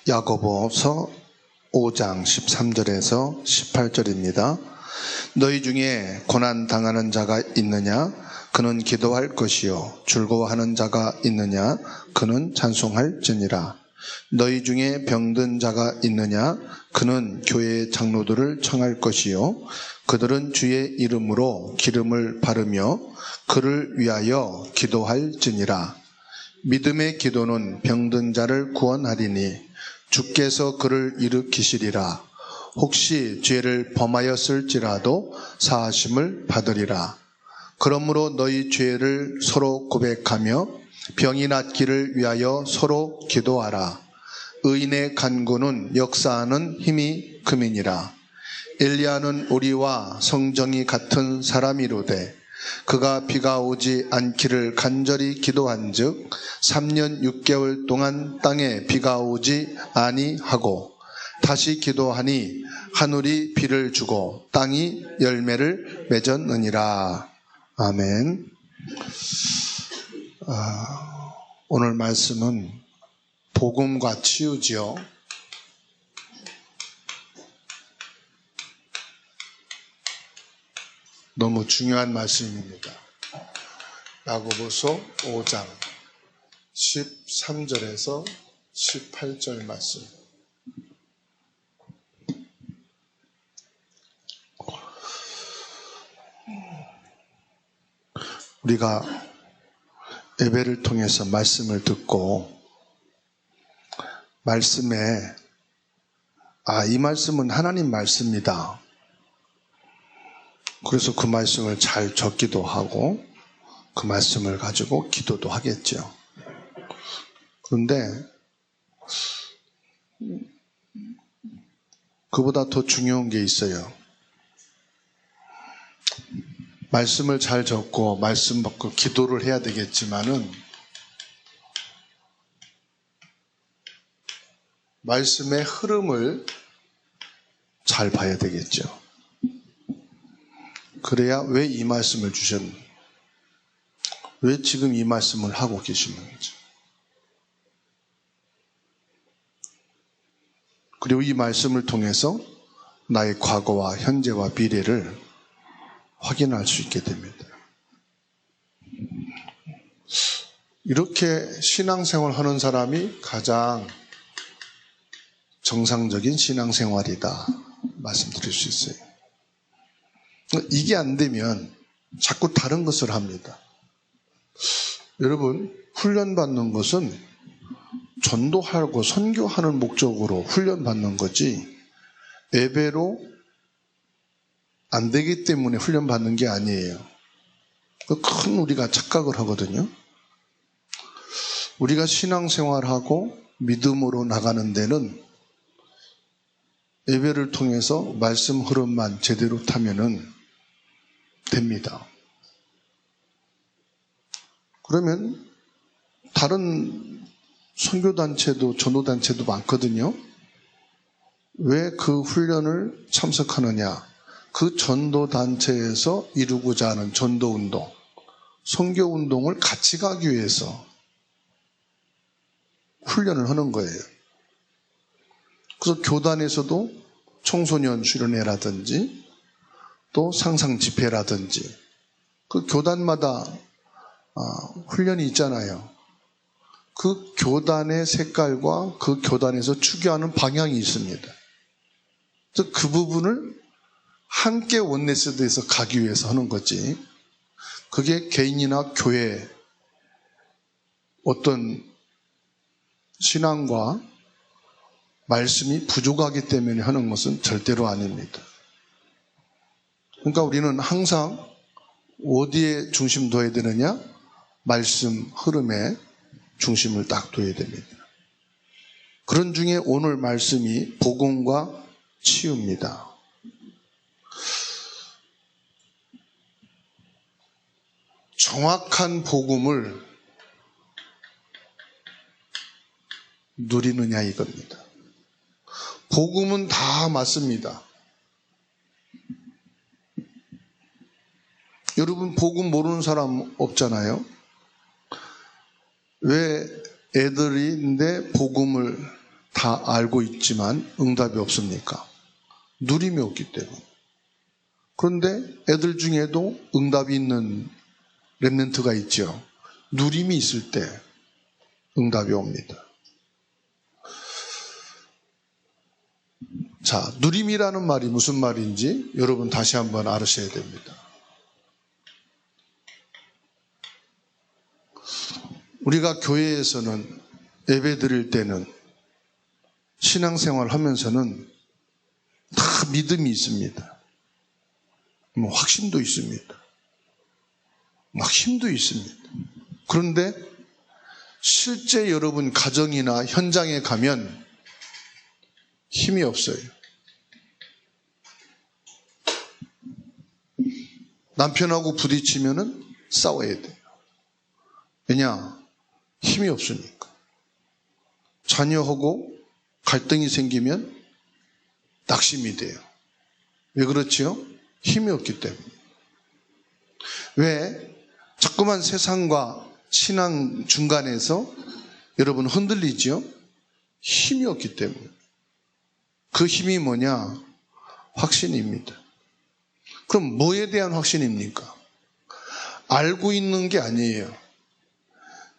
야고보서 5장 13절에서 18절입니다. 너희 중에 고난 당하는 자가 있느냐? 그는 기도할 것이요. 즐거워하는 자가 있느냐? 그는 찬송할지니라. 너희 중에 병든 자가 있느냐? 그는 교회의 장로들을 청할 것이요. 그들은 주의 이름으로 기름을 바르며 그를 위하여 기도할지니라. 믿음의 기도는 병든 자를 구원하리니 주께서 그를 일으키시리라. 혹시 죄를 범하였을지라도 사하심을 받으리라. 그러므로 너희 죄를 서로 고백하며 병이 낫기를 위하여 서로 기도하라. 의인의 간구는 역사하는 힘이 금이니라. 엘리야는 우리와 성정이 같은 사람이로되 그가 비가 오지 않기를 간절히 기도한즉 3년 6개월 동안 땅에 비가 오지 아니하고 다시 기도하니 하늘이 비를 주고 땅이 열매를 맺었느니라. 아멘. 오늘 말씀은 복음과 치유지요. 너무 중요한 말씀입니다. 야고보서 5장 13절에서 18절 말씀. 우리가 예배를 통해서 말씀을 듣고 말씀에 이 말씀은 하나님 말씀이다. 그래서 그 말씀을 잘 적기도 하고 그 말씀을 가지고 기도도 하겠죠. 그런데 그보다 더 중요한 게 있어요. 말씀을 잘 적고 말씀 받고 기도를 해야 되겠지만은 말씀의 흐름을 잘 봐야 되겠죠. 그래야 왜 이 말씀을 주셨나? 왜 지금 이 말씀을 하고 계시는 거죠? 그리고 이 말씀을 통해서 나의 과거와 현재와 미래를 확인할 수 있게 됩니다. 이렇게 신앙생활 하는 사람이 가장 정상적인 신앙생활이다 말씀드릴 수 있어요. 이게 안 되면 자꾸 다른 것을 합니다. 여러분, 훈련받는 것은 전도하고 선교하는 목적으로 훈련받는 거지 예배로 안 되기 때문에 훈련받는 게 아니에요. 큰 우리가 착각을 하거든요. 우리가 신앙생활하고 믿음으로 나가는 데는 예배를 통해서 말씀 흐름만 제대로 타면은 됩니다. 그러면 다른 선교단체도 전도단체도 많거든요. 왜 그 훈련을 참석하느냐? 그 전도단체에서 이루고자 하는 전도운동, 선교운동을 같이 가기 위해서 훈련을 하는 거예요. 그래서 교단에서도 청소년 수련회라든지 또 상상 집회라든지 그 교단마다 훈련이 있잖아요. 그 교단의 색깔과 그 교단에서 추구하는 방향이 있습니다. 그래서 그 부분을 함께 원네스에서 가기 위해서 하는 거지. 그게 개인이나 교회 어떤 신앙과 말씀이 부족하기 때문에 하는 것은 절대로 아닙니다. 그러니까 우리는 항상 어디에 중심 둬야 되느냐? 말씀 흐름에 중심을 딱 둬야 됩니다. 그런 중에 오늘 말씀이 복음과 치유입니다. 정확한 복음을 누리느냐 이겁니다. 복음은 다 맞습니다. 여러분 복음 모르는 사람 없잖아요. 왜 애들인데 복음을 다 알고 있지만 응답이 없습니까? 누림이 없기 때문에. 그런데 애들 중에도 응답이 있는 렘넌트가 있죠. 누림이 있을 때 응답이 옵니다. 자, 누림이라는 말이 무슨 말인지 여러분 다시 한번 알으셔야 됩니다. 우리가 교회에서는 예배 드릴 때는 신앙생활 하면서는 다 믿음이 있습니다. 확신도 있습니다. 막 힘도 있습니다. 그런데 실제 여러분 가정이나 현장에 가면 힘이 없어요. 남편하고 부딪히면은 싸워야 돼요. 왜냐? 힘이 없으니까. 자녀하고 갈등이 생기면 낙심이 돼요. 왜 그렇지요? 힘이 없기 때문에. 왜? 자꾸만 세상과 신앙 중간에서 여러분 흔들리지요? 힘이 없기 때문에. 그 힘이 뭐냐? 확신입니다. 그럼 뭐에 대한 확신입니까? 알고 있는 게 아니에요.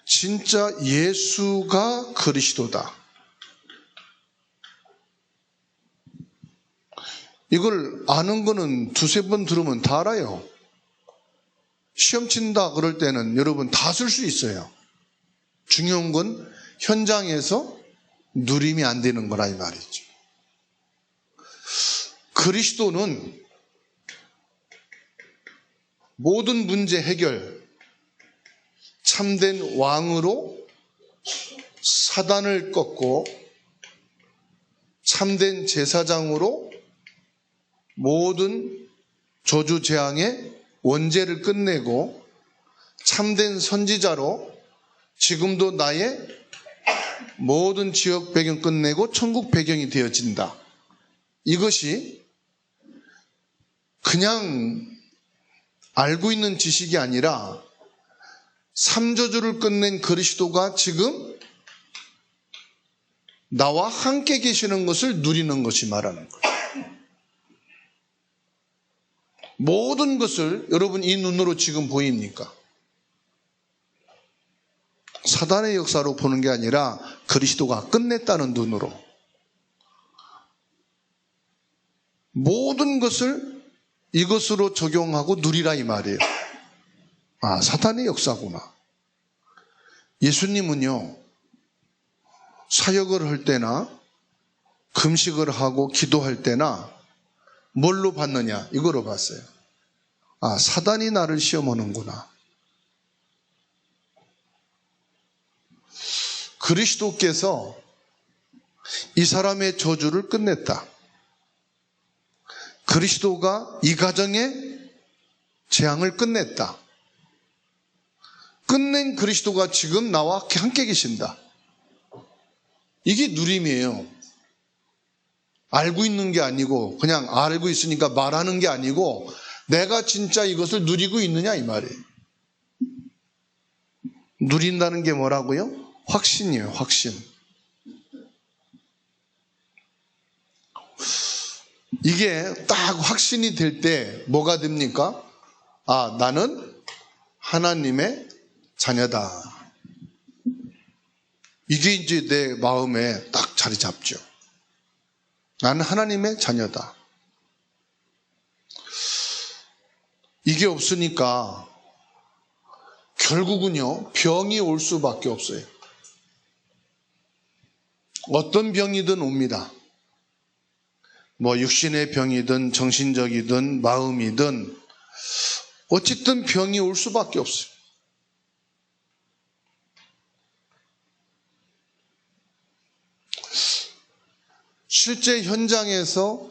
진짜 예수가 그리스도다. 이걸 아는 거는 두세 번 들으면 다 알아요. 시험 친다 그럴 때는 여러분 다 쓸 수 있어요. 중요한 건 현장에서 누림이 안 되는 거라 이 말이죠. 그리스도는 모든 문제 해결, 참된 왕으로 사단을 꺾고 참된 제사장으로 모든 저주 재앙의 원죄를 끝내고 참된 선지자로 지금도 나의 모든 지역 배경 끝내고 천국 배경이 되어진다. 이것이 그냥 알고 있는 지식이 아니라 삼저주를 끝낸 그리스도가 지금 나와 함께 계시는 것을 누리는 것이 말하는 거예요. 모든 것을 여러분 이 눈으로 지금 보입니까? 사단의 역사로 보는 게 아니라 그리스도가 끝냈다는 눈으로 모든 것을 이것으로 적용하고 누리라 이 말이에요. 아, 사탄의 역사구나. 예수님은요, 사역을 할 때나 금식을 하고 기도할 때나 뭘로 봤느냐? 이거로 봤어요. 아, 사단이 나를 시험하는구나. 그리스도께서 이 사람의 저주를 끝냈다. 그리스도가 이 가정의 재앙을 끝냈다. 끝낸 그리스도가 지금 나와 함께 계신다. 이게 누림이에요. 알고 있는 게 아니고 그냥 알고 있으니까 말하는 게 아니고 내가 진짜 이것을 누리고 있느냐 이 말이에요. 누린다는 게 뭐라고요? 확신이에요. 확신. 이게 딱 확신이 될 때 뭐가 됩니까? 아, 나는 하나님의 자녀다. 이게 이제 내 마음에 딱 자리 잡죠. 나는 하나님의 자녀다. 이게 없으니까 결국은요, 병이 올 수밖에 없어요. 어떤 병이든 옵니다. 뭐 육신의 병이든 정신적이든 마음이든 어쨌든 병이 올 수밖에 없어요. 실제 현장에서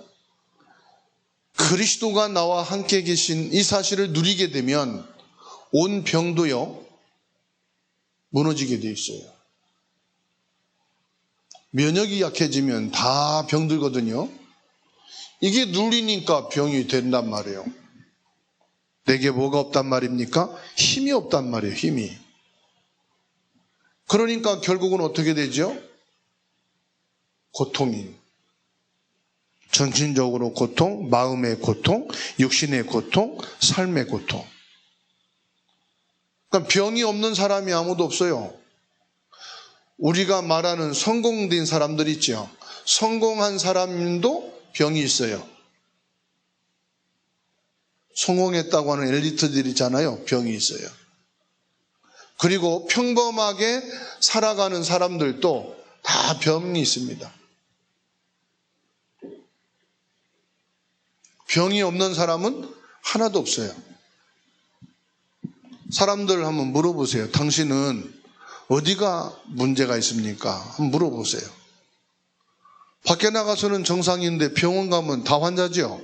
그리스도가 나와 함께 계신 이 사실을 누리게 되면 온 병도요 무너지게 돼 있어요. 면역이 약해지면 다 병들거든요. 이게 누리니까 병이 된단 말이에요. 내게 뭐가 없단 말입니까? 힘이 없단 말이에요. 힘이. 그러니까 결국은 어떻게 되죠? 고통이. 정신적으로 고통, 마음의 고통, 육신의 고통, 삶의 고통. 그러니까 병이 없는 사람이 아무도 없어요. 우리가 말하는 성공된 사람들 있죠. 성공한 사람도 병이 있어요. 성공했다고 하는 엘리트들이잖아요. 병이 있어요. 그리고 평범하게 살아가는 사람들도 다 병이 있습니다. 병이 없는 사람은 하나도 없어요. 사람들 한번 물어보세요. 당신은 어디가 문제가 있습니까? 한번 물어보세요. 밖에 나가서는 정상인데 병원 가면 다 환자죠.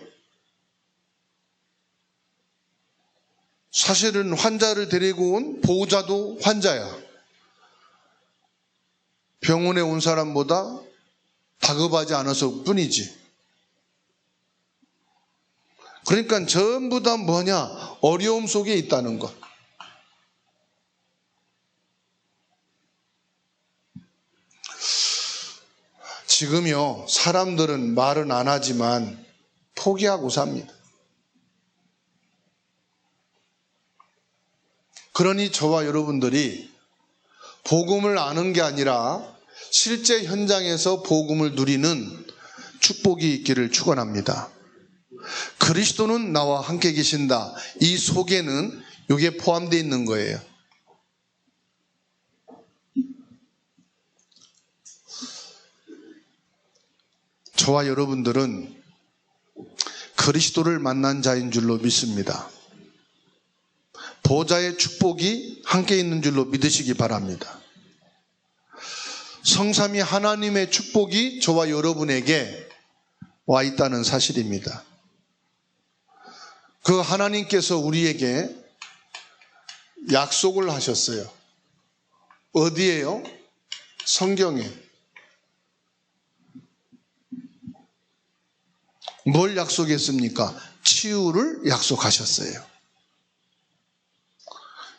사실은 환자를 데리고 온 보호자도 환자야. 병원에 온 사람보다 다급하지 않아서 뿐이지. 그러니까 전부 다 뭐냐? 어려움 속에 있다는 것. 지금요, 사람들은 말은 안 하지만 포기하고 삽니다. 그러니 저와 여러분들이 복음을 아는 게 아니라 실제 현장에서 복음을 누리는 축복이 있기를 축원합니다. 그리스도는 나와 함께 계신다. 이 속에는 이게 포함되어 있는 거예요. 저와 여러분들은 그리스도를 만난 자인 줄로 믿습니다. 보좌의 축복이 함께 있는 줄로 믿으시기 바랍니다. 성삼위 하나님의 축복이 저와 여러분에게 와 있다는 사실입니다. 그 하나님께서 우리에게 약속을 하셨어요. 어디에요? 성경에. 뭘 약속했습니까? 치유를 약속하셨어요.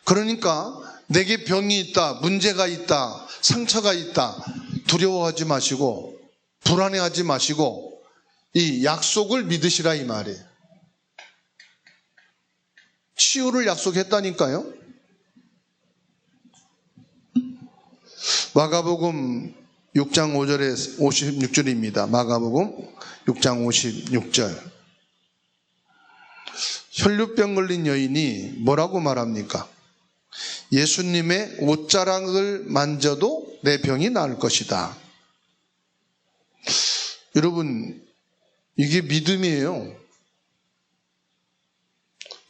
그러니까 내게 병이 있다, 문제가 있다, 상처가 있다, 두려워하지 마시고 불안해하지 마시고 이 약속을 믿으시라 이 말이에요. 치유를 약속했다니까요. 마가복음 6장 5절에 56절입니다. 마가복음 6장 56절. 혈류병 걸린 여인이 뭐라고 말합니까? 예수님의 옷자락을 만져도 내 병이 나을 것이다. 여러분, 이게 믿음이에요.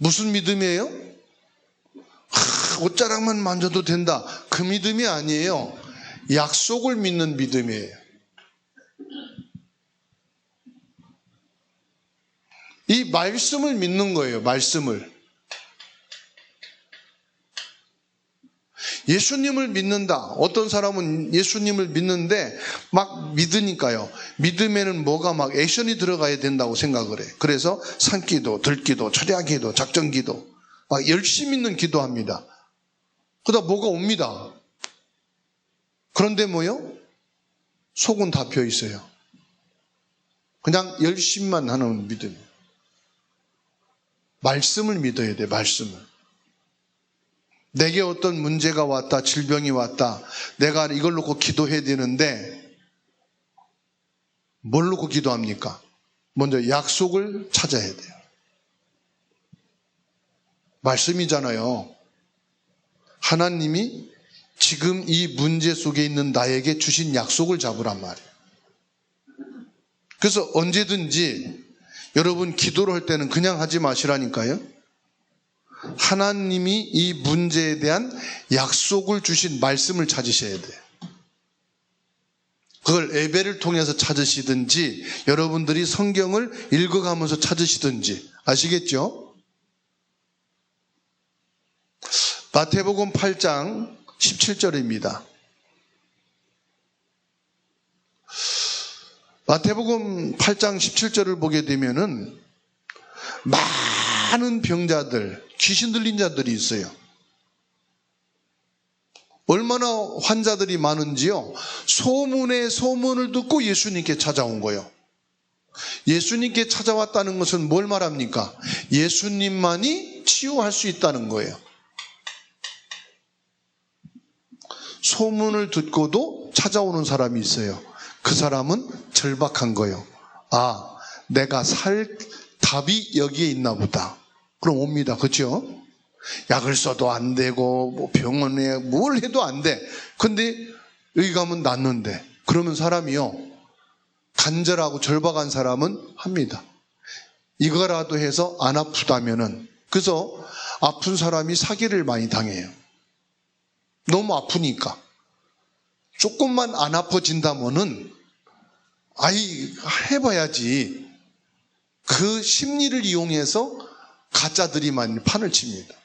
무슨 믿음이에요? 옷자락만 만져도 된다. 그 믿음이 아니에요. 약속을 믿는 믿음이에요. 이 말씀을 믿는 거예요. 말씀을. 예수님을 믿는다. 어떤 사람은 예수님을 믿는데 막 믿으니까요. 믿음에는 뭐가 막 액션이 들어가야 된다고 생각을 해. 그래서 산기도, 들기도, 철야기도, 작전기도 막 열심히 있는 기도합니다. 그러다 뭐가 옵니다. 그런데 뭐요? 속은 다 비어 있어요. 그냥 열심만 하는 믿음. 말씀을 믿어야 돼. 말씀을. 내게 어떤 문제가 왔다, 질병이 왔다, 내가 이걸 놓고 기도해야 되는데 뭘 놓고 기도합니까? 먼저 약속을 찾아야 돼요. 말씀이잖아요. 하나님이 지금 이 문제 속에 있는 나에게 주신 약속을 잡으란 말이에요. 그래서 언제든지 여러분 기도를 할 때는 그냥 하지 마시라니까요. 하나님이 이 문제에 대한 약속을 주신 말씀을 찾으셔야 돼요. 그걸 예배를 통해서 찾으시든지 여러분들이 성경을 읽어가면서 찾으시든지 아시겠죠? 마태복음 8장 17절입니다. 마태복음 8장 17절을 보게 되면은 많은 병자들, 귀신 들린 자들이 있어요. 얼마나 환자들이 많은지요. 소문에 소문을 듣고 예수님께 찾아온 거예요. 예수님께 찾아왔다는 것은 뭘 말합니까? 예수님만이 치유할 수 있다는 거예요. 소문을 듣고도 찾아오는 사람이 있어요. 그 사람은 절박한 거예요. 아, 내가 살 답이 여기에 있나 보다. 그럼 옵니다. 그렇죠? 약을 써도 안 되고 뭐 병원에 뭘 해도 안 돼. 근데 여기 가면 낫는데. 그러면 사람이요, 간절하고 절박한 사람은 합니다. 이거라도 해서 안 아프다면은. 그래서 아픈 사람이 사기를 많이 당해요. 너무 아프니까. 조금만 안 아파진다면은 아이 해봐야지. 그 심리를 이용해서 가짜들이 많이 판을 칩니다.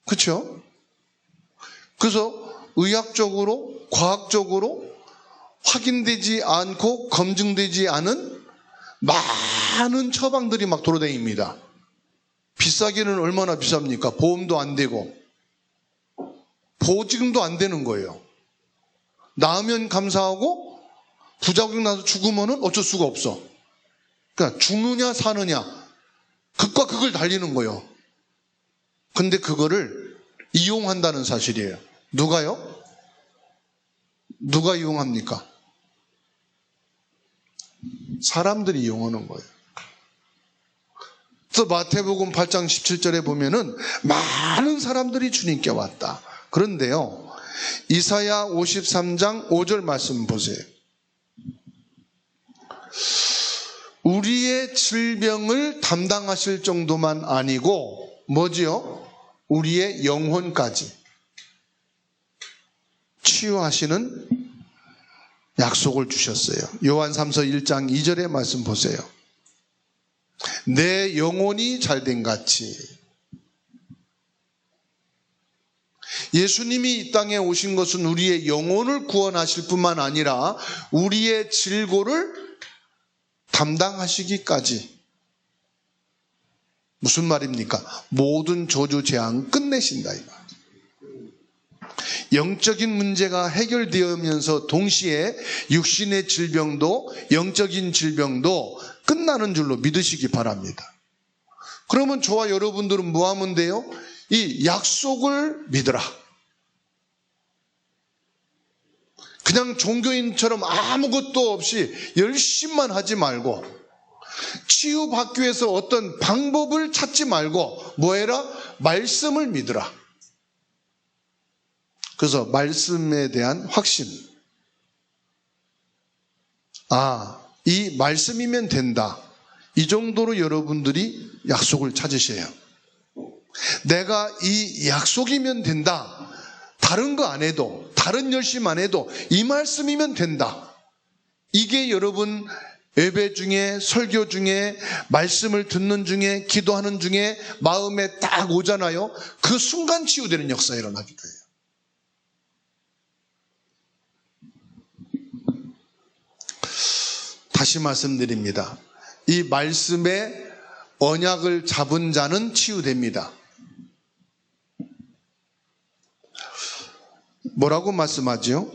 그렇죠? 그래서 의학적으로, 과학적으로 확인되지 않고 검증되지 않은 많은 처방들이 막 돌아다닙니다. 비싸기는 얼마나 비쌉니까? 보험도 안 되고 보증도 안 되는 거예요. 나으면 감사하고 부작용 나서 죽으면 어쩔 수가 없어. 그러니까 죽느냐 사느냐 극과 극을 달리는 거예요. 근데 그거를 이용한다는 사실이에요. 누가요? 누가 이용합니까? 사람들이 이용하는 거예요. 그래서 마태복음 8장 17절에 보면은 많은 사람들이 주님께 왔다. 그런데요, 이사야 53장 5절 말씀 보세요. 우리의 질병을 담당하실 정도만 아니고 뭐지요? 우리의 영혼까지 치유하시는 약속을 주셨어요. 요한 3서 1장 2절의 말씀 보세요. 내 영혼이 잘된 같이. 예수님이 이 땅에 오신 것은 우리의 영혼을 구원하실 뿐만 아니라 우리의 질고를 담당하시기까지. 무슨 말입니까? 모든 저주 재앙 끝내신다 이 말. 영적인 문제가 해결되면서 동시에 육신의 질병도 영적인 질병도 끝나는 줄로 믿으시기 바랍니다. 그러면 저와 여러분들은 뭐 하면 돼요? 이 약속을 믿으라. 그냥 종교인처럼 아무것도 없이 열심만 하지 말고, 치유받기 위해서 어떤 방법을 찾지 말고 뭐해라? 말씀을 믿으라. 그래서 말씀에 대한 확신. 아, 이 말씀이면 된다. 이 정도로 여러분들이 약속을 찾으셔요. 내가 이 약속이면 된다. 다른 거 안 해도, 다른 열심 안 해도 이 말씀이면 된다. 이게 여러분 예배 중에, 설교 중에, 말씀을 듣는 중에, 기도하는 중에 마음에 딱 오잖아요. 그 순간 치유되는 역사가 일어나기도 해요. 다시 말씀드립니다. 이 말씀에 언약을 잡은 자는 치유됩니다. 뭐라고 말씀하죠?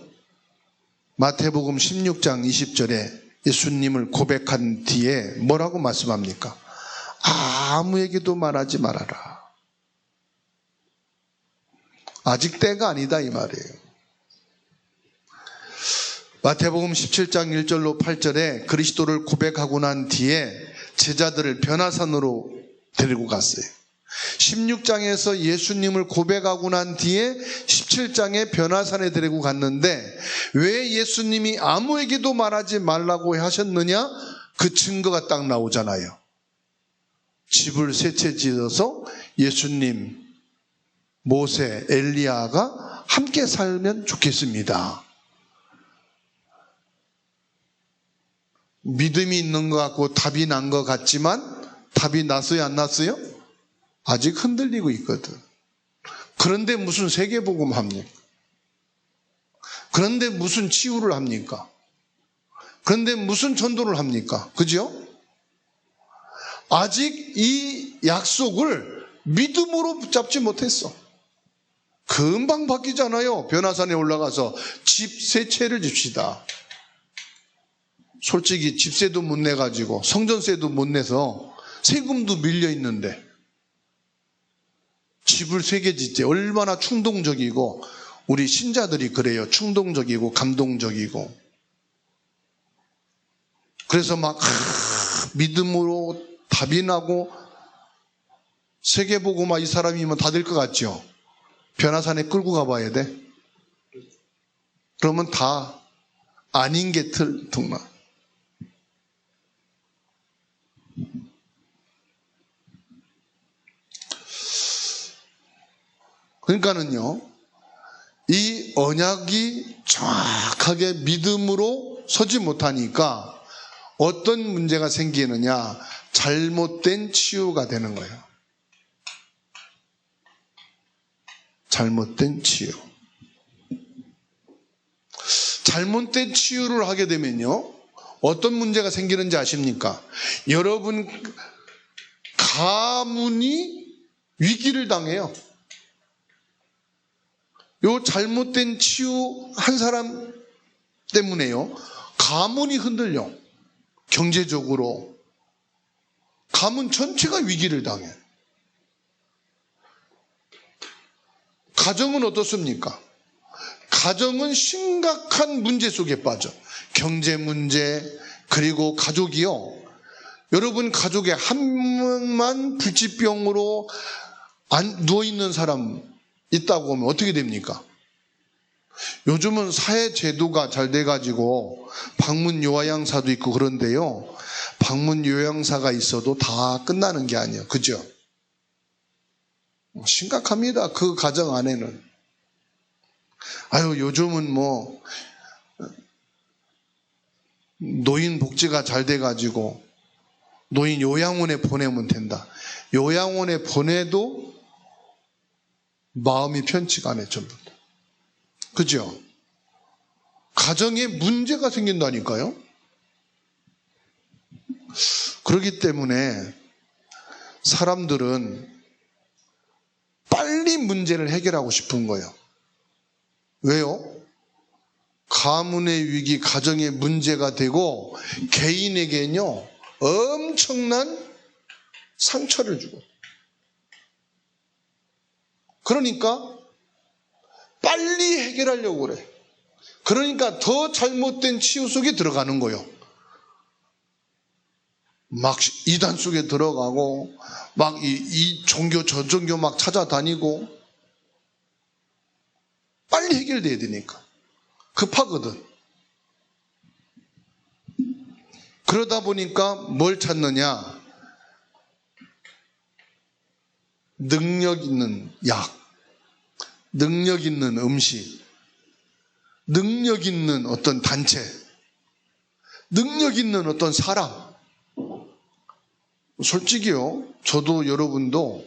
마태복음 16장 20절에 예수님을 고백한 뒤에 뭐라고 말씀합니까? 아무에게도 말하지 말아라. 아직 때가 아니다 이 말이에요. 마태복음 17장 1절로 8절에 그리스도를 고백하고 난 뒤에 제자들을 변화산으로 데리고 갔어요. 16장에서 예수님을 고백하고 난 뒤에 17장에 변화산에 데리고 갔는데 왜 예수님이 아무에게도 말하지 말라고 하셨느냐? 그 증거가 딱 나오잖아요. 집을 세 채 지어서 예수님, 모세, 엘리야가 함께 살면 좋겠습니다. 믿음이 있는 것 같고 답이 난 것 같지만 답이 났어요, 안 났어요? 아직 흔들리고 있거든. 그런데 무슨 세계복음 합니까? 그런데 무슨 치유를 합니까? 그런데 무슨 전도를 합니까? 그죠? 아직 이 약속을 믿음으로 붙잡지 못했어. 금방 바뀌잖아요. 변화산에 올라가서 집 3채를 집시다. 솔직히 집세도 못 내가지고 성전세도 못 내서 세금도 밀려있는데 집을 3개 짓지. 얼마나 충동적이고, 우리 신자들이 그래요. 충동적이고 감동적이고. 그래서 막 믿음으로 답이 나고 세계 보고 막 이 사람이면 다 될 것 같죠. 변화산에 끌고 가봐야 돼. 그러면 다 아닌 게 틀통나. 그러니까는요, 이 언약이 정확하게 믿음으로 서지 못하니까 어떤 문제가 생기느냐? 잘못된 치유가 되는 거예요. 잘못된 치유. 잘못된 치유를 하게 되면요, 어떤 문제가 생기는지 아십니까? 여러분 가문이 위기를 당해요. 요 잘못된 치유 한 사람 때문에요, 가문이 흔들려. 경제적으로 가문 전체가 위기를 당해. 가정은 어떻습니까? 가정은 심각한 문제 속에 빠져. 경제 문제, 그리고 가족이요, 여러분 가족에 한 명만 불치병으로 누워있는 사람 있다고 하면 어떻게 됩니까? 요즘은 사회제도가 잘 돼가지고 방문 요양사도 있고 그런데요, 방문 요양사가 있어도 다 끝나는 게 아니에요. 그죠? 심각합니다. 그 가정 안에는. 아유, 요즘은 뭐 노인 복지가 잘 돼가지고 노인 요양원에 보내면 된다. 요양원에 보내도 마음이 편치가 않아요, 전부 다. 그죠? 가정에 문제가 생긴다니까요. 그렇기 때문에 사람들은 빨리 문제를 해결하고 싶은 거예요. 왜요? 가문의 위기, 가정의 문제가 되고 개인에게는요, 엄청난 상처를 주고, 그러니까 빨리 해결하려고 그래. 그러니까 더 잘못된 치유 속에 들어가는 거예요. 막 이단 속에 들어가고, 막 이 종교 저 종교 막 찾아다니고, 빨리 해결돼야 되니까 급하거든. 그러다 보니까 뭘 찾느냐? 능력 있는 약, 능력 있는 음식, 능력 있는 어떤 단체, 능력 있는 어떤 사람. 솔직히요, 저도 여러분도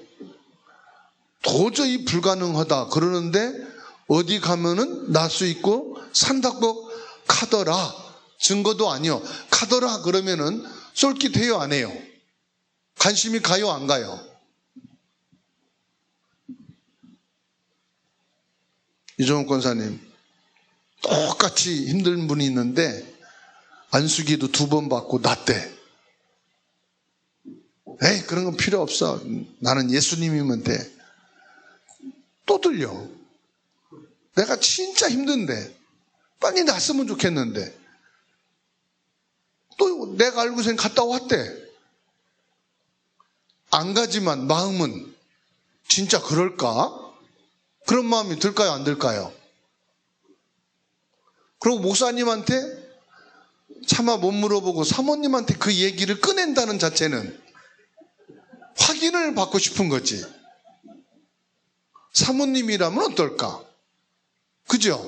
도저히 불가능하다 그러는데 어디 가면은 날 수 있고 산다고 카더라. 증거도 아니요. 카더라 그러면은 쏠깃해요, 안 해요? 관심이 가요, 안 가요? 이종욱 권사님, 똑같이 힘든 분이 있는데 안수기도 2번 받고 낫대. 에이, 그런 건 필요 없어. 나는 예수님이면 돼. 또 들려. 내가 진짜 힘든데 빨리 났으면 좋겠는데 또 내가 알고선 갔다 왔대. 안 가지만 마음은 진짜 그럴까? 그런 마음이 들까요, 안 들까요? 그리고 목사님한테 차마 못 물어보고 사모님한테 그 얘기를 꺼낸다는 자체는 확인을 받고 싶은 거지. 사모님이라면 어떨까? 그죠?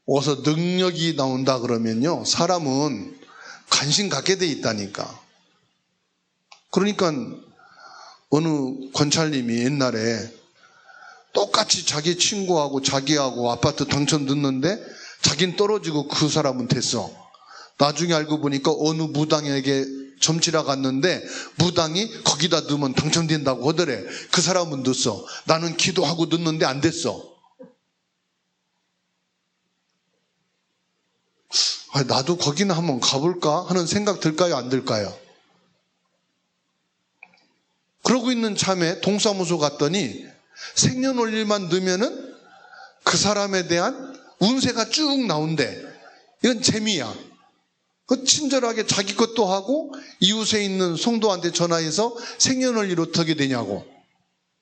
어서 능력이 나온다 그러면요, 사람은 관심 갖게 돼 있다니까. 그러니까 어느 권찰님이 옛날에 똑같이 자기 친구하고 자기하고 아파트 당첨 듣는데 자긴 떨어지고 그 사람은 됐어. 나중에 알고 보니까 어느 무당에게 점치러 갔는데 무당이 거기다 넣으면 당첨된다고 하더래. 그 사람은 넣었어. 나는 기도하고 넣었는데 안 됐어. 나도 거기는 한번 가볼까 하는 생각 들까요, 안 들까요? 그러고 있는 참에 동사무소 갔더니 생년월일만 넣으면은 그 사람에 대한 운세가 쭉 나온대. 이건 재미야. 그 친절하게 자기 것도 하고 이웃에 있는 성도한테 전화해서 생년월일 어떻게 되냐고.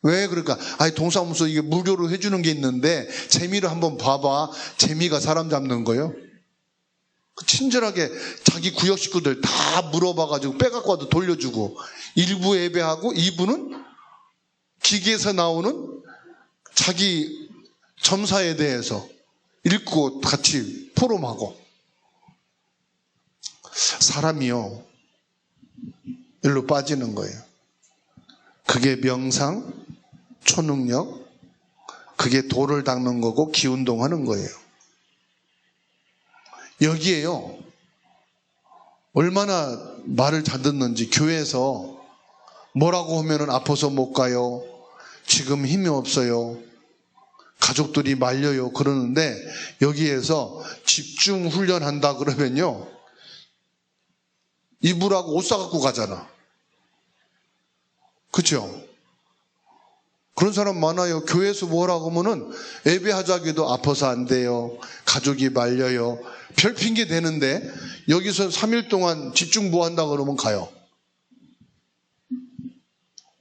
왜 그럴까? 동사무소 이게 무료로 해주는 게 있는데 재미로 한번 봐봐. 재미가 사람 잡는 거예요. 친절하게 자기 구역 식구들 다 물어봐가지고 빼갖고 와도 돌려주고, 일부 예배하고 2부는 기계에서 나오는 자기 점사에 대해서 읽고 같이 포럼하고. 사람이요, 일로 빠지는 거예요. 그게 명상, 초능력, 그게 돌을 닦는 거고 기운동하는 거예요. 여기에요, 얼마나 말을 잘 듣는지. 교회에서 뭐라고 하면은 아파서 못 가요, 지금 힘이 없어요, 가족들이 말려요 그러는데, 여기에서 집중 훈련한다 그러면요, 이불하고 옷 사갖고 가잖아. 그렇죠? 그런 사람 많아요. 교회에서 뭐라고 하면은 예배하자기도 아파서 안 돼요, 가족이 말려요, 별 핑계 대는데 여기서 3일 동안 집중 뭐 한다 그러면 가요.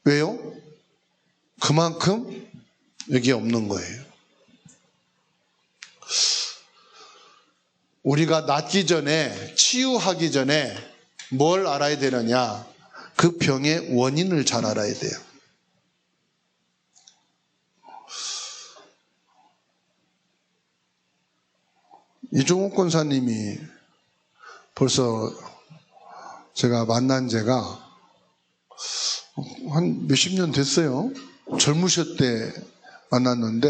왜요? 그만큼 여기에 없는 거예요. 우리가 낫기 전에, 치유하기 전에 뭘 알아야 되느냐? 그 병의 원인을 잘 알아야 돼요. 이종옥 권사님이 벌써 제가 만난 지가 한 몇십 년 됐어요. 젊으실 때 만났는데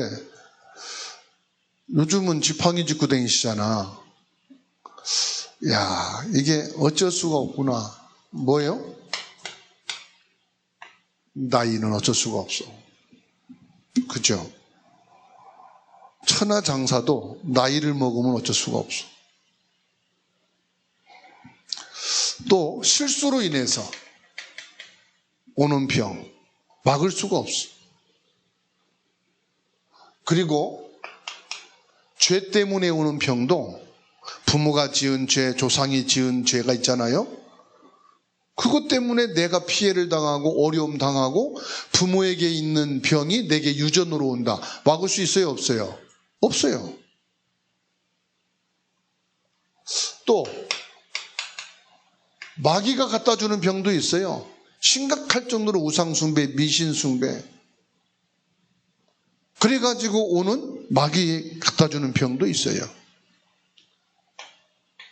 요즘은 지팡이 짚고 다니시잖아. 야, 이게 어쩔 수가 없구나. 뭐예요? 나이는 어쩔 수가 없어. 그죠? 천하장사도 나이를 먹으면 어쩔 수가 없어. 또 실수로 인해서 오는 병 막을 수가 없어. 그리고 죄 때문에 오는 병도 부모가 지은 죄, 조상이 지은 죄가 있잖아요. 그것 때문에 내가 피해를 당하고 어려움 당하고 부모에게 있는 병이 내게 유전으로 온다. 막을 수 있어요, 없어요? 없어요. 또 마귀가 갖다 주는 병도 있어요. 심각할 정도로 우상숭배, 미신숭배, 그래가지고 오는 마귀 갖다 주는 병도 있어요.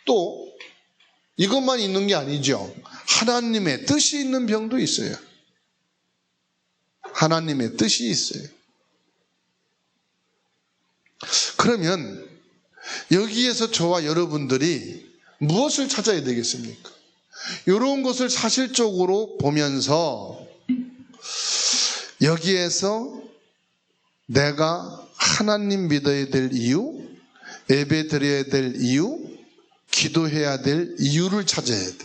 또 이것만 있는 게 아니죠. 하나님의 뜻이 있는 병도 있어요. 하나님의 뜻이 있어요. 그러면 여기에서 저와 여러분들이 무엇을 찾아야 되겠습니까? 이런 것을 사실적으로 보면서 여기에서 내가 하나님 믿어야 될 이유, 예배 드려야 될 이유, 기도해야 될 이유를 찾아야 돼.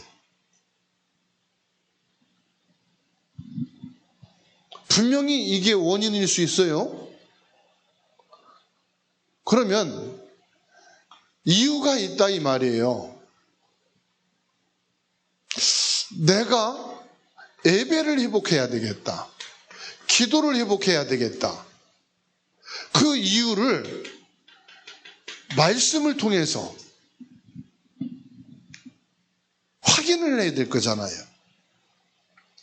분명히 이게 원인일 수 있어요. 그러면 이유가 있다 이 말이에요. 내가 예배를 회복해야 되겠다, 기도를 회복해야 되겠다. 그 이유를 말씀을 통해서 확인을 해야 될 거잖아요.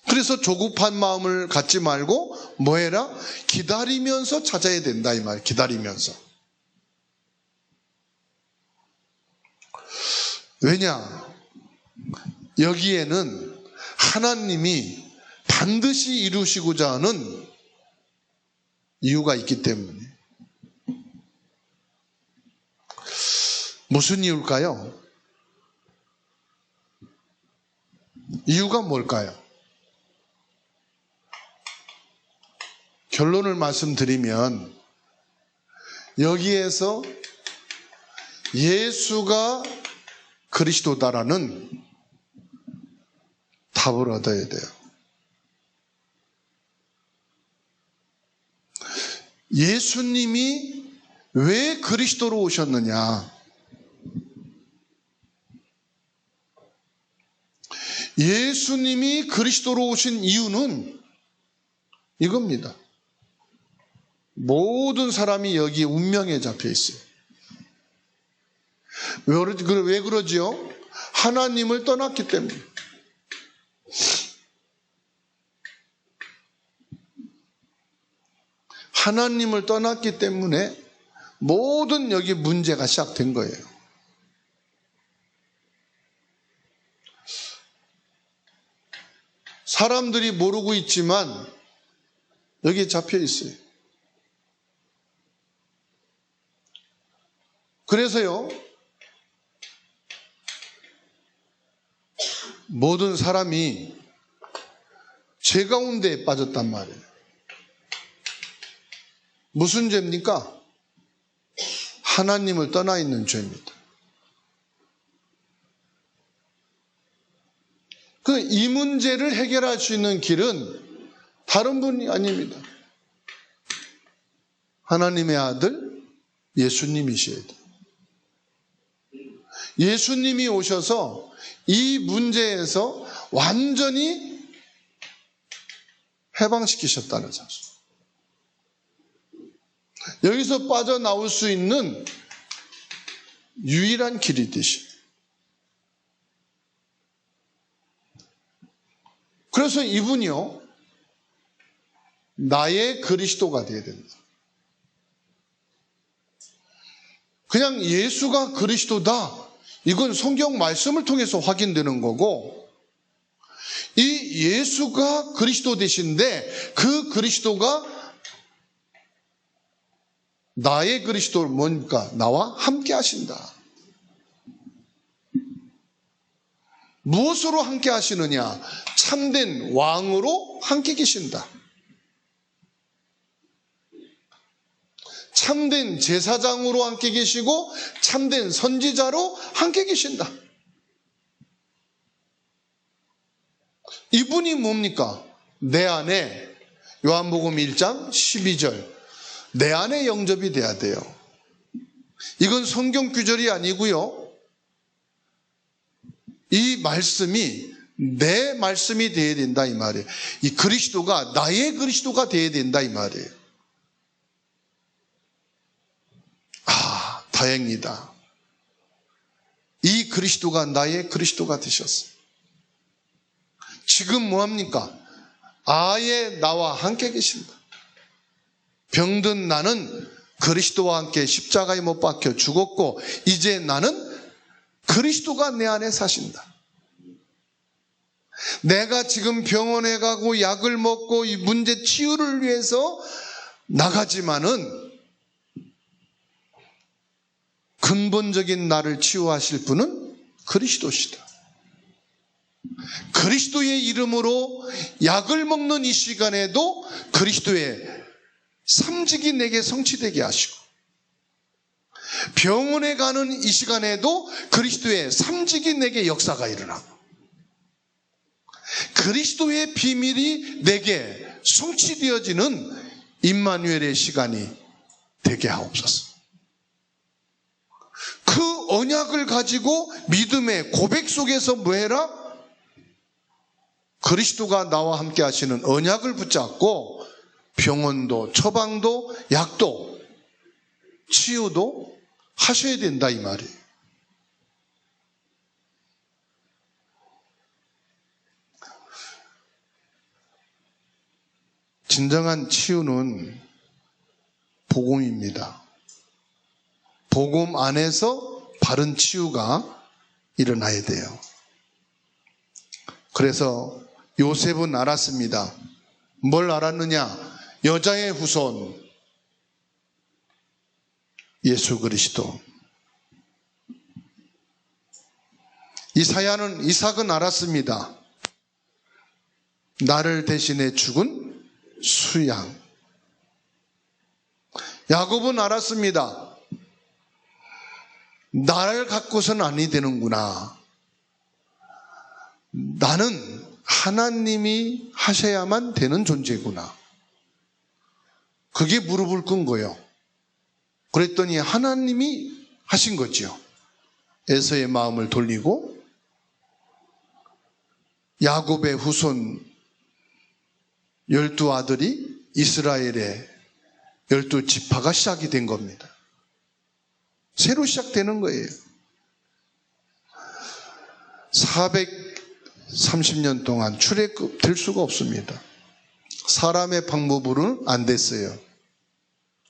그래서 조급한 마음을 갖지 말고 뭐 해라? 기다리면서 찾아야 된다 이 말. 기다리면서. 왜냐? 여기에는 하나님이 반드시 이루시고자 하는 이유가 있기 때문에. 무슨 이유일까요? 이유가 뭘까요? 결론을 말씀드리면 여기에서 예수가 그리스도다라는 답을 얻어야 돼요. 예수님이 왜 그리스도로 오셨느냐? 예수님이 그리스도로 오신 이유는 이겁니다. 모든 사람이 여기 운명에 잡혀 있어요. 왜 그러지요? 하나님을 떠났기 때문에. 하나님을 떠났기 때문에 모든 여기 문제가 시작된 거예요. 사람들이 모르고 있지만 여기에 잡혀 있어요. 그래서요, 모든 사람이 죄 가운데에 빠졌단 말이에요. 무슨 죄입니까? 하나님을 떠나 있는 죄입니다. 이 문제를 해결할 수 있는 길은 다른 분이 아닙니다. 하나님의 아들 예수님이셔야 돼요. 예수님이 오셔서 이 문제에서 완전히 해방시키셨다는 사실. 여기서 빠져나올 수 있는 유일한 길이 되시죠. 그래서 이분이요, 나의 그리스도가 되어야 됩니다. 그냥 예수가 그리스도다, 이건 성경 말씀을 통해서 확인되는 거고, 이 예수가 그리스도 되신데 그 그리스도가 나의 그리스도는 뭡니까? 나와 함께 하신다. 무엇으로 함께 하시느냐? 참된 왕으로 함께 계신다. 참된 제사장으로 함께 계시고 참된 선지자로 함께 계신다. 이분이 뭡니까? 내 안에, 요한복음 1장 12절, 내 안에 영접이 돼야 돼요. 이건 성경 규절이 아니고요, 이 말씀이 내 말씀이 돼야 된다 이 말이에요. 이 그리스도가 나의 그리스도가 돼야 된다 이 말이에요. 아, 다행이다. 이 그리스도가 나의 그리스도가 되셨어요. 지금 뭐합니까? 아예 나와 함께 계십니다. 병든 나는 그리스도와 함께 십자가에 못 박혀 죽었고 이제 나는 그리스도가 내 안에 사신다. 내가 지금 병원에 가고 약을 먹고 이 문제 치유를 위해서 나가지만은 근본적인 나를 치유하실 분은 그리스도시다. 그리스도의 이름으로 약을 먹는 이 시간에도 그리스도의 삼직이 내게 성취되게 하시고, 병원에 가는 이 시간에도 그리스도의 삼직이 내게 역사가 일어나고, 그리스도의 비밀이 내게 성취되어지는 임마누엘의 시간이 되게 하옵소서. 그 언약을 가지고 믿음의 고백 속에서 뭐해라? 그리스도가 나와 함께 하시는 언약을 붙잡고 병원도 처방도 약도 치유도 하셔야 된다 이 말이에요. 진정한 치유는 복음입니다. 복음 안에서 바른 치유가 일어나야 돼요. 그래서 요셉은 알았습니다. 뭘 알았느냐? 여자의 후손 예수 그리스도. 이삭은 알았습니다. 나를 대신해 죽은 수양. 야곱은 알았습니다. 나를 갖고서는 아니 되는구나. 나는 하나님이 하셔야만 되는 존재구나. 그게 무릎을 꿇은 거예요. 그랬더니 하나님이 하신 거지요. 에서의 마음을 돌리고 야곱의 후손 12아들이 이스라엘의 12지파가 시작이 된 겁니다. 새로 시작되는 거예요. 430년 동안 출애굽될 수가 없습니다. 사람의 방법으로는 안 됐어요.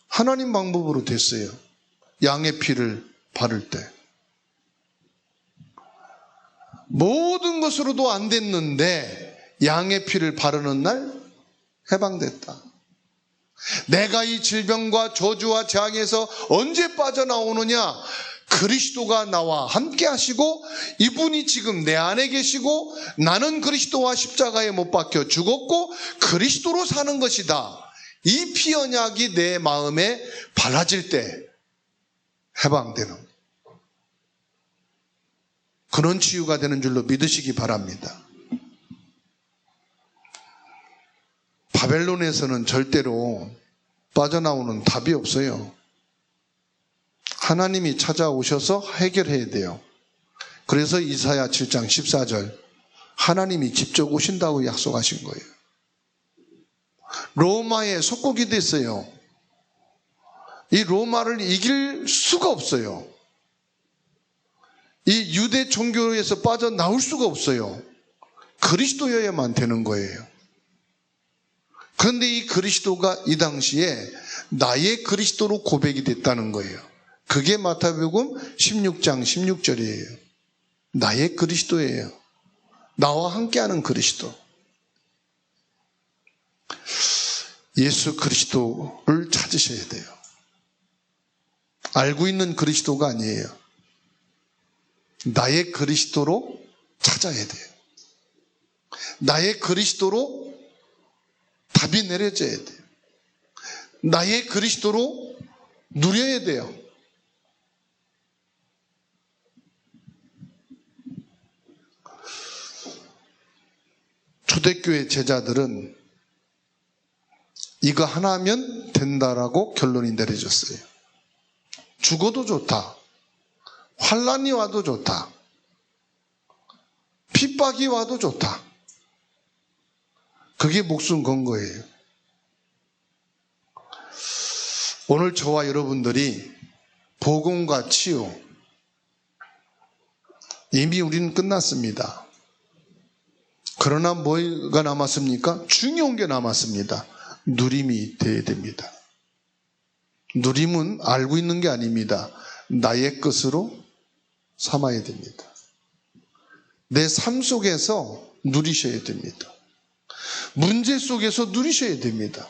하나님 방법으로 됐어요. 양의 피를 바를 때. 모든 것으로도 안 됐는데 양의 피를 바르는 날 해방됐다. 내가 이 질병과 저주와 재앙에서 언제 빠져나오느냐? 그리스도가 나와 함께 하시고 이분이 지금 내 안에 계시고 나는 그리스도와 십자가에 못 박혀 죽었고 그리스도로 사는 것이다. 이 피 언약이 내 마음에 발라질 때 해방되는 그런 치유가 되는 줄로 믿으시기 바랍니다. 바벨론에서는 절대로 빠져나오는 답이 없어요. 하나님이 찾아오셔서 해결해야 돼요. 그래서 이사야 7장 14절 하나님이 직접 오신다고 약속하신 거예요. 로마에 속국이 됐어요. 이 로마를 이길 수가 없어요. 이 유대 종교에서 빠져나올 수가 없어요. 그리스도여야만 되는 거예요. 그런데 이 그리스도가 이 당시에 나의 그리스도로 고백이 됐다는 거예요. 그게 마태복음 16장 16절이에요. 나의 그리스도예요. 나와 함께하는 그리스도. 예수 그리스도를 찾으셔야 돼요. 알고 있는 그리스도가 아니에요. 나의 그리스도로 찾아야 돼요. 나의 그리스도로 답이 내려져야 돼요. 나의 그리스도로 누려야 돼요. 초대교회 제자들은 이거 하나 하면 된다라고 결론이 내려졌어요. 죽어도 좋다. 환난이 와도 좋다. 핍박이 와도 좋다. 그게 목숨 건 거예요. 오늘 저와 여러분들이 복음과 치유 이미 우리는 끝났습니다. 그러나 뭐가 남았습니까? 중요한 게 남았습니다. 누림이 되어야 됩니다. 누림은 알고 있는 게 아닙니다. 나의 것으로 삼아야 됩니다. 내 삶 속에서 누리셔야 됩니다. 문제 속에서 누리셔야 됩니다.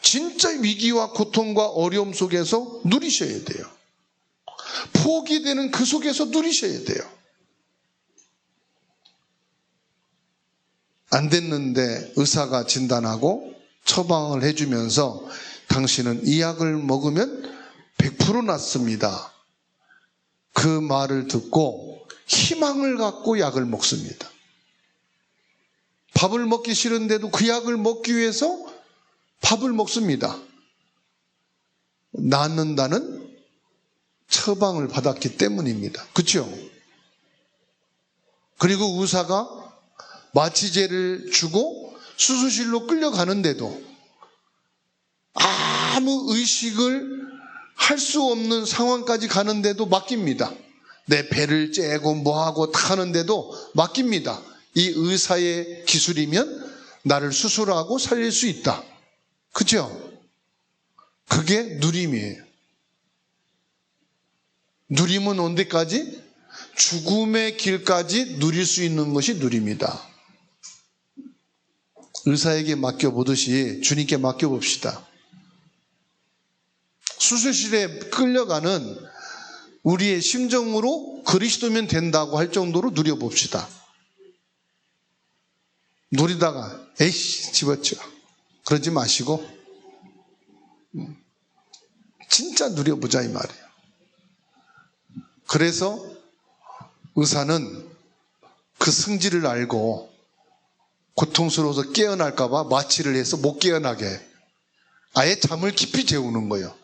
진짜 위기와 고통과 어려움 속에서 누리셔야 돼요. 포기되는 그 속에서 누리셔야 돼요. 안 됐는데 의사가 진단하고 처방을 해주면서 당신은 이 약을 먹으면 100% 낫습니다. 그 말을 듣고 희망을 갖고 약을 먹습니다. 밥을 먹기 싫은데도 그 약을 먹기 위해서 밥을 먹습니다. 낫는다는 처방을 받았기 때문입니다. 그렇죠? 그리고 의사가 마취제를 주고 수술실로 끌려가는데도 아무 의식을 할 수 없는 상황까지 가는데도 맡깁니다. 내 배를 째고 뭐하고 다 하는데도 맡깁니다. 이 의사의 기술이면 나를 수술하고 살릴 수 있다. 그죠? 그게 누림이에요. 누림은 언제까지? 죽음의 길까지 누릴 수 있는 것이 누림이다. 의사에게 맡겨보듯이 주님께 맡겨봅시다. 수술실에 끌려가는 우리의 심정으로 그리스도면 된다고 할 정도로 누려봅시다. 누리다가 에이씨 집어쳐 그러지 마시고 진짜 누려보자 이 말이에요. 그래서 의사는 그 성질을 알고 고통스러워서 깨어날까 봐 마취를 해서 못 깨어나게 아예 잠을 깊이 재우는 거예요.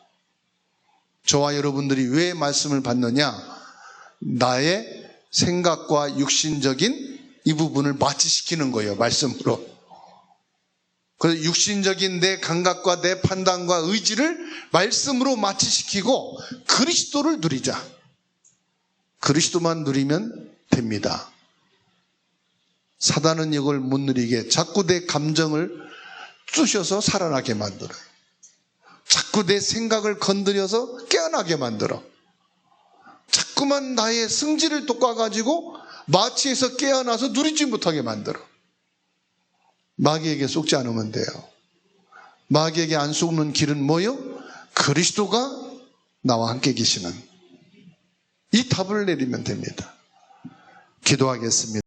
저와 여러분들이 왜 말씀을 받느냐? 나의 생각과 육신적인 이 부분을 마취시키는 거예요. 말씀으로. 그래서 육신적인 내 감각과 내 판단과 의지를 말씀으로 마취시키고 그리스도를 누리자. 그리스도만 누리면 됩니다. 사단은 이걸 못 누리게 자꾸 내 감정을 쑤셔서 살아나게 만들어요. 자꾸 내 생각을 건드려서 깨어나게 만들어. 자꾸만 나의 성질을 돋궈가지고 마취해서 깨어나서 누리지 못하게 만들어. 마귀에게 속지 않으면 돼요. 마귀에게 안 속는 길은 뭐요? 그리스도가 나와 함께 계시는 이 답을 내리면 됩니다. 기도하겠습니다.